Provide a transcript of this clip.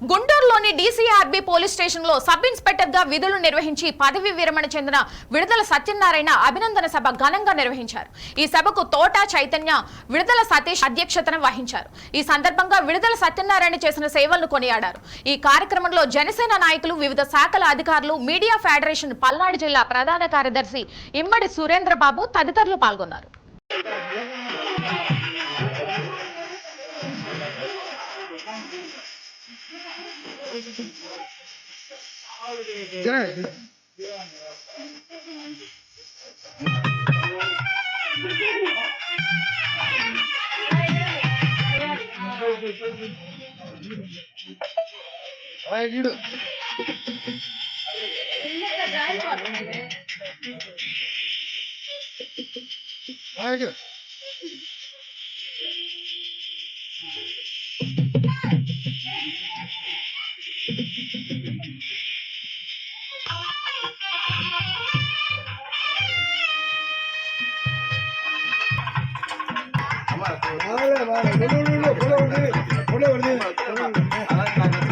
గుంటూరులోని DCRB police station లో sub inspector గా విధులు నిర్వహించి పదవి విరమణ చెందిన విడుదల సత్యనారాయణ అభినందన సభ ఘనంగా నిర్వహించారు. ఈ సభకు తోట చైతన్య, విడుదల సతీష్ అధ్యక్షతన వహించారు. ఈ సందర్భంగా విడుదల సత్యనారాయణ చేసిన సేవలను కొనియాడారు. ఈ కార్యక్రమంలో జనసేన నాయకులు, వివిధ శాఖల అధికారులు, మీడియా ఫెడరేషన్ పల్నాడు జిల్లా ప్రధాన కార్యదర్శి ఇమ్మడి సురేంద్రబాబు తదితరులు పాల్గొన్నారు. Vale, vale,